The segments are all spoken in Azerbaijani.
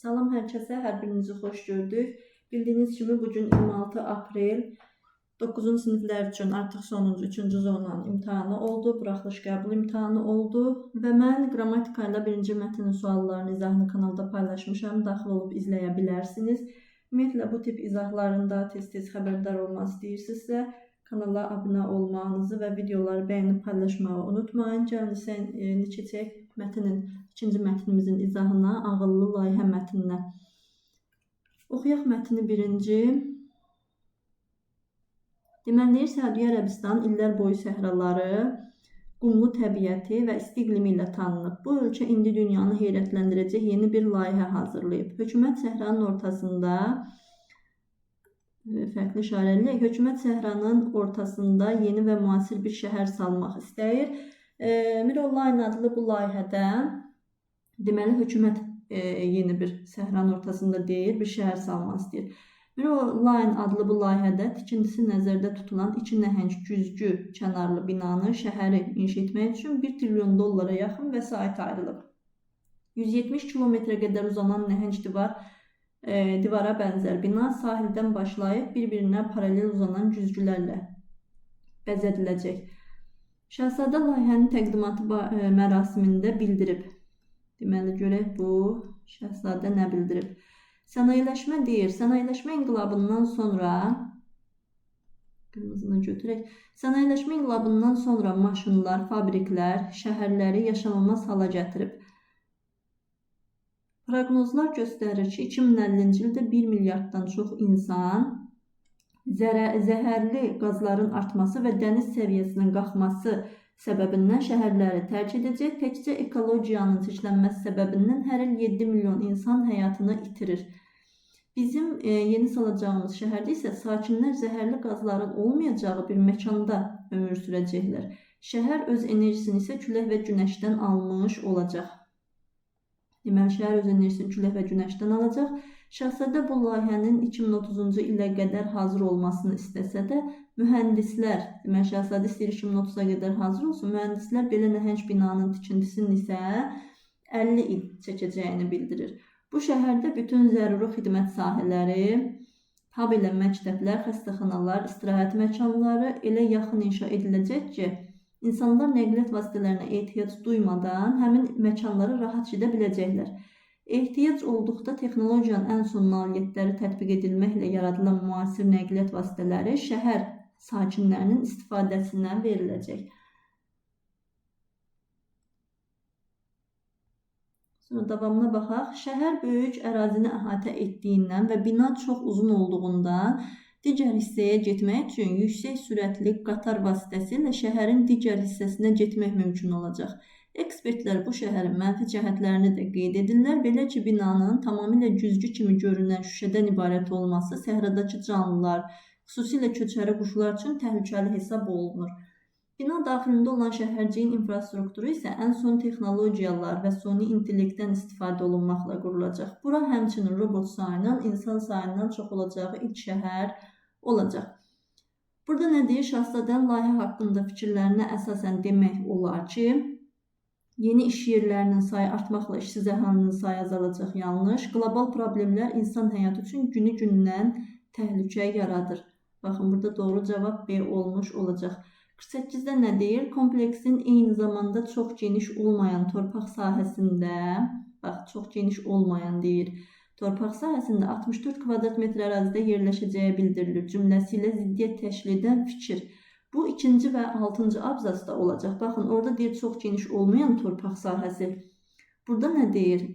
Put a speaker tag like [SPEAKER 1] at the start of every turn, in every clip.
[SPEAKER 1] Salam hər kəsə, hər birinizi xoş gördük. Bildiyiniz kimi bugün 26 aprel 9-cu siniflər üçün artıq sonuncu 3-cü zonanın imtahanı oldu, buraxılış qəbul imtahanı oldu və mən qrammatika ilə birinci mətnin suallarını, izahını kanalda paylaşmışam, daxil olub izləyə bilərsiniz. Ümumiyyətlə bu tip izahlarında tez-tez xəbərdar olmaq istəyirsinizsə, kanala abunə olmağınızı və videoları bəyənib paylaşmağı unutmayın. Gəlin isə keçək ikinci mətnimizin izahına, ağıllı layihə mətninə. Oxuyaq mətni birinci. Deməli, Səudiyyə Ərəbistan illər boyu səhraları, qumlu təbiəti və isti iqlimi ilə tanınıb. Bu ölkə indi dünyanı heyrətləndirəcək yeni bir layihə hazırlayıb. Hökumət səhranın ortasında fərqli işarəli, hökumət səhranın ortasında yeni və müasir bir şəhər salmaq istəyir. Mirolline adlı bu layihədə deməli hökumət yeni bir səhranın ortasında deyil, bir şəhər salmaq istəyir. Mirolline adlı bu layihədə tikintisi nəzərdə tutulan iki nəhəng güzgü kənarlı binanı, şəhəri inşa etmək üçün 1 trilyon dollara yaxın vəsait ayrılıb. 170 kilometrə qədər uzanan nəhəng divara bənzər bina sahildən başlayıb bir-birinə paralel uzanan güzgülərlə bəzədiləcək. Şahzadə layihənin təqdimatı mərasimində bildirib. Deməli, görək bu şahzadə nə bildirib. Sənayeləşmə deyir. Sənayeləşmə inqilabından sonra Sənayeləşmə inqilabından sonra maşınlar, fabriklər, şəhərləri yaşanılmaz hala gətirib. Proqnozlar göstərir ki, 2050-ci ildə 1 milyarddan çox insan zəhərli qazların artması və dəniz səviyyəsinin qalxması səbəbindən şəhərləri tərk edəcək. Təkcə ekologiyanın çirklənməsi səbəbindən hər il 7 milyon insan həyatını itirir. Bizim yeni salacağımız şəhərdə isə sakinlər zəhərli qazların olmayacağı bir məkanda ömür sürəcəklər. Şəhər öz enerjisini isə külək və günəşdən almış olacaq. Deməli, şəhər öz enerjisini külək və günəşdən alacaq. Şahzadə bu layihənin 2030-cu ilə qədər hazır olmasını istəsə də, mühəndislər, deməli, şahzadə istəyir 2030-a qədər hazır olsun, mühəndislər belə nəhəng binanın tikintisinin isə 50 il çəkəcəyini bildirir. Bu şəhərdə bütün zəruri xidmət sahələri, habelə məktəblər, xəstəxanalar, istirahət məkanları elə yaxın inşa ediləcək ki, insanlar nəqliyyat vasitələrinə ehtiyac duymadan həmin məkanlara rahat gedə biləcəklər. Ehtiyac olduqda texnologiyanın ən son nailiyyətləri tətbiq edilməklə yaradılan müasir nəqliyyat vasitələri şəhər sakinlərinin istifadəsinə veriləcək. Sonra davamına baxaq. Şəhər böyük ərazini əhatə etdiyindən və bina çox uzun olduğundan digər hissəyə getmək üçün yüksək sürətli qatar vasitəsilə şəhərin digər hissəsinə getmək mümkün olacaq. Ekspertlər bu şəhərin mənfi cəhətlərini də qeyd edirlər. Belə ki, binanın tamamilə güzgü kimi görünən şüşədən ibarət olması səhradakı canlılar, xüsusilə köçəri quşlar üçün təhlükəli hesab olunur. Bina daxilində olan şəhərciyin infrastrukturu isə ən son texnologiyalar və suni intellektdən istifadə olunmaqla qurulacaq. Bura həmçinin robot sayının insan sayından çox olacağı ilk şəhər olacaq. Burada nə deyir? Şahzadənin layihə haqqında fikirlərinə əsasən demək olar ki, yeni iş yerlərinin sayı artmaqla işsiz əhalinin sayı azalacaq. Yanlış. Qlobal problemlər insan həyatı üçün günü-gündən təhlükə yaradır. Baxın, burada doğru cavab B olmuş olacaq. 48-də nə deyir? Kompleksin eyni zamanda çox geniş olmayan torpaq sahəsində, bax, çox geniş olmayan deyir, torpaq sahəsində 64 kvadrat metr ərazidə yerləşəcəyi bildirilir. Cümləsi ilə ziddiyyət təşkil edən fikir. Bu 2-ci və 6-cı abzasda olacaq. Baxın, orada deyir çox geniş olmayan torpaq sahəsi. Burada nə deyir?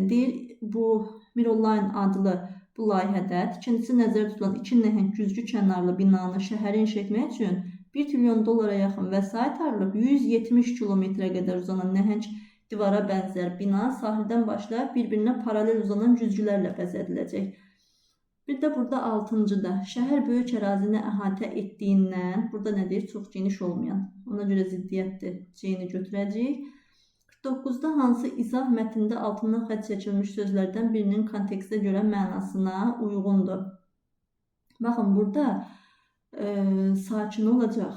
[SPEAKER 1] Deyir, bu Mirolline adlı bu layihədə tikintisi nəzərdə tutulan iki nəhəng güzgü kənarlı binanı şəhəri inşa etmək üçün 1 trilyon dollara yaxın vəsait ayrılıb, 170 kilometrə qədər uzanan nəhəng divara bənzər bina sahildən başlayıb bir-birinə paralel uzanan güzgülərlə bəzədiləcək. Bir də burada 6-cıda şəhər böyük ərazini əhatə etdiyindən, burada nə deyir? Çox geniş olmayan. Ona görə ziddiyyətdir. C-ni götürəcəyik. 49-da hansı izah mətndə altından xətt çəkilmiş sözlərdən birinin kontekstə görə mənasına uyğundur? Baxın, burada sakin olacaq.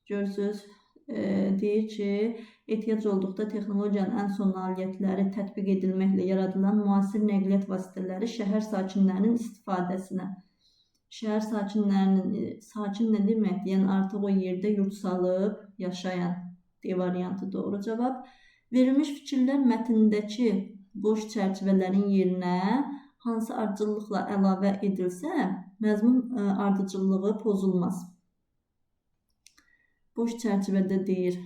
[SPEAKER 1] Görürsünüz, deyir ki, ehtiyac olduqda texnologiyanın ən son nailiyyətləri tətbiq edilməklə yaradılan müasir nəqliyyat vasitələri şəhər sakinlərinin istifadəsinə. Şəhər sakinlərinin, sakin nə deməkdir? Yəni artıq o yerdə yurt salıb yaşayan D variantı doğru cavab. Verilmiş fikirlər mətndəki boş çərçivələrin yerinə hansı ardıcıllıqla əlavə edilsə, məzmun ardıcıllığı pozulmaz. Boş çərçivədə deyir.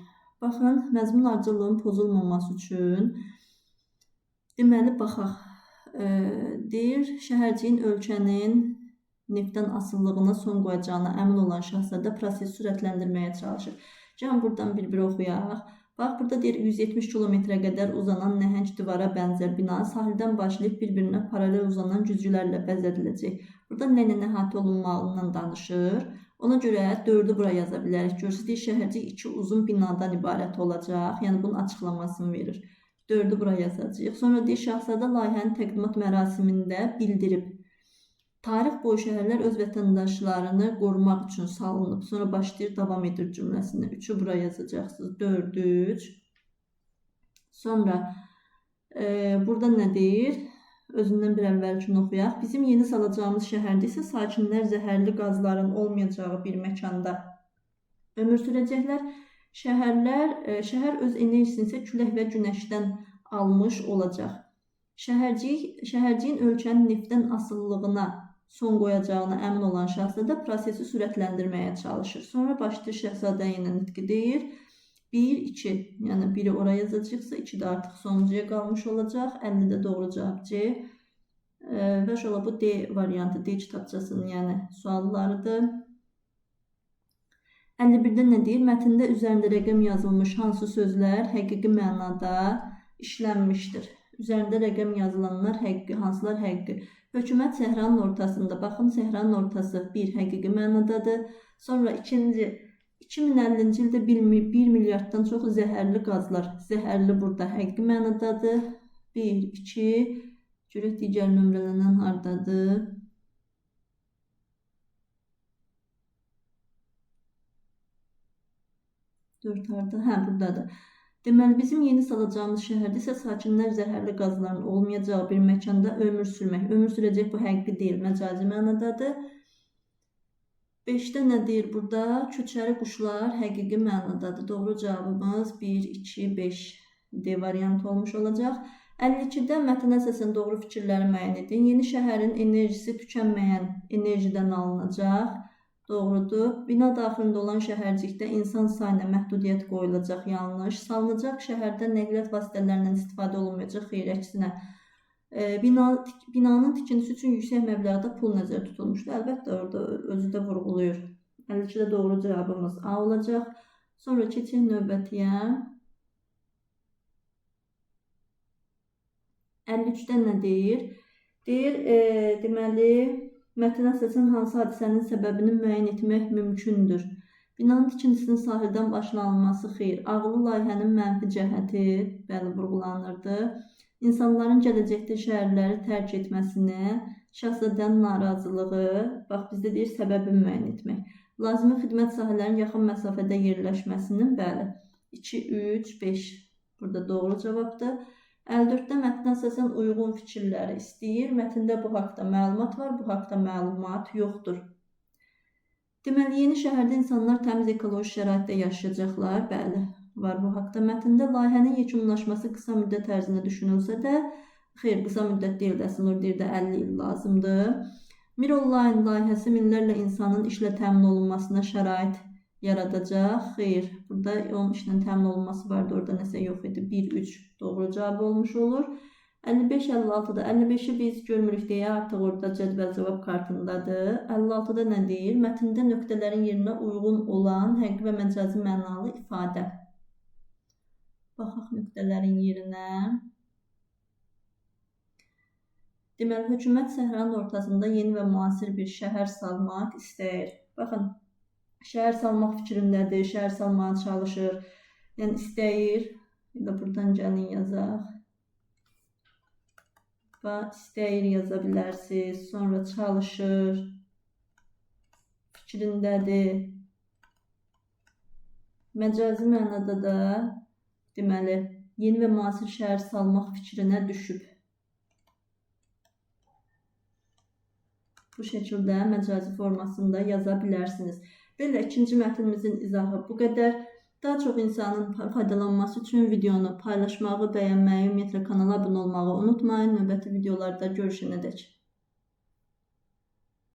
[SPEAKER 1] Baxın, məzmun ardıcıllığın pozulmaması üçün deməli baxaq. Deyir, şəhərciyin ölkənin neftdən asıllığına son qoyacağına əmin olan şahzadə prosesi sürətləndirməyə çalışır. Gəlin buradan bir-bir oxuyaq. Bax, burada deyir 170 kilometrə qədər uzanan nəhəng divara bənzər bina sahildən başlayıb bir-birinə paralel uzanan güzgülərlə bəzədiləcək. Burada nə ilə əhatə olunmağından danışır. Ona görə 4'ü bura yaza bilərik. Görürsünüz, şəhərcik 2 uzun binadan ibarət olacaq. Yəni bunun açıqlamasını verir. 4'ü bura yazacağıq. Sonra deyir, şahzadə layihənin təqdimat mərasimində bildirib. Tarix boyu şəhərlər öz vətəndaşlarını qorumaq üçün salınıb. Sonra başlayır, davam edir cümləsində. 3'ü bura yazacaqsınız. 4, 3. Sonra burada nə deyir? Özündən bir əvvəlkini oxuyaq. Bizim yeni salacağımız şəhərdə isə sakinlər zəhərli qazların olmayacağı bir məkanda ömür sürəcəklər. Şəhər öz enerjisini isə külək və günəşdən almış olacaq. Şəhərciyin ölkənin neftdən asıllığına son qoyacağına əmin olan şahzadə prosesi sürətləndirməyə çalışır. Sonra başlayır şahzadə ilə nitqi deyir. 1, 2, yəni 1'i oraya yazacaqsa 2 də artıq sonuncuya qalmış olacaq. 50'də doğru cavab C. Və şöyle bu D variantı, D kitabçasının yəni suallarıdır. 51'də nə deyir? Mətndə üzərində rəqəm yazılmış hansı sözlər həqiqi mənada işlənmişdir? Üzərində rəqəm yazılanlar həqiqi, hansılar həqiqi? Hökumət səhranın ortasında. Baxın, səhranın ortası 1 həqiqi mənadadır. Sonra ikinci 2050-ci ildə 1 milyarddan çox zəhərli qazlar. Zəhərli burada həqiqi mənadadır. 1, 2. Görək digər nömrələnən hardadır? Dörd harda? Hə, buradadır. Deməli, bizim yeni salacağımız şəhərdə isə sakinlər zəhərli qazların olmayacağı bir məkanda ömür sürmək. Ömür sürəcək bu həqiqi deyil, məcazi mənadadır. 5'də nə deyir burada? Köçəri quşlar həqiqi mənadadır. Doğru cavabımız 1, 2, 5 D variantı olmuş olacaq. 52'də mətnə əsasən doğru fikirləri müəyyən edin. Yeni şəhərin enerjisi tükənməyən enerjidən alınacaq. Doğrudur. Bina daxilində olan şəhərcikdə insan sayına məhdudiyyət qoyulacaq. Yanlış. Salınacaq şəhərdə nəqliyyat vasitələrindən istifadə olunmayacaq. Xeyr, əksinə. Binanın tikintisi üçün yüksək məbləğdə pul nəzərdə tutulmuşdur. Əlbəttə, orada özü də vurğulayır. 52'də doğru cavabımız A olacaq. Sonra keçək növbətiyə. 53'də nə deyir? Deyir, deməli, mətnə əsasən hansı hadisənin səbəbini müəyyən etmək mümkündür? Binanın tikintisinin sahildən başlanılması xeyr. Ağıllı layihənin mənfi cəhəti bəli vurğulanırdı. İnsanların gələcəkdə şəhərləri tərk etməsini, şahzadənin narazılığı, bax bizdə deyir səbəbi müəyyən etmək. Lazımi xidmət sahələrinin yaxın məsafədə yerləşməsinin bəli. 2, 3, 5 burada doğru cavabdır. 54'də mətnə əsasən uyğun fikirləri istəyir. Mətndə bu haqda məlumat var, bu haqda məlumat yoxdur. Deməli, yeni şəhərdə insanlar təmiz ekoloji şəraitdə yaşayacaqlar. Bəli, var bu haqda mətndə. Layihənin yekunlaşması qısa müddət ərzində düşünülsə də, xeyr, qısa müddət deyil də, əslində deyir də 50 il lazımdır. Mir Online layihəsi minlərlə insanın işlə təmin olunmasına şərait yaradacaq. Xeyr, burada onun işlə təmin olunması vardı, orada nəsə yox idi. 1, 3 doğru cavab olmuş olur. 55, 56'da 55'i biz görmürük deyə artıq orada cədvəl cavab kartındadır. 56'da nə deyir? Mətndə nöqtələrin yerinə uyğun olan həqiqi və məcazi mənalı ifadə. Baxaq nöqtələrin yerinə. Deməli, hökumət səhranın ortasında yeni və müasir bir şəhər salmaq istəyir. Baxın, şəhər salmaq fikrindədir, şəhər salmağa çalışır, yəni istəyir. Buradan gəlin yazaq. Və istəyir yaza bilərsiniz. Sonra çalışır, fikrindədir. Məcazi mənada da deməli yeni və müasir şəhər salmaq fikrinə düşüb. Bu şəkildə məcazi formasında yaza bilərsiniz. Belə ikinci mətnimizin izahı bu qədər. Daha çox insanın faydalanması üçün videonu paylaşmağı, bəyənməyi, ümumiyyətlə kanala abunə olmağı unutmayın. Növbəti videolarda görüşənədək.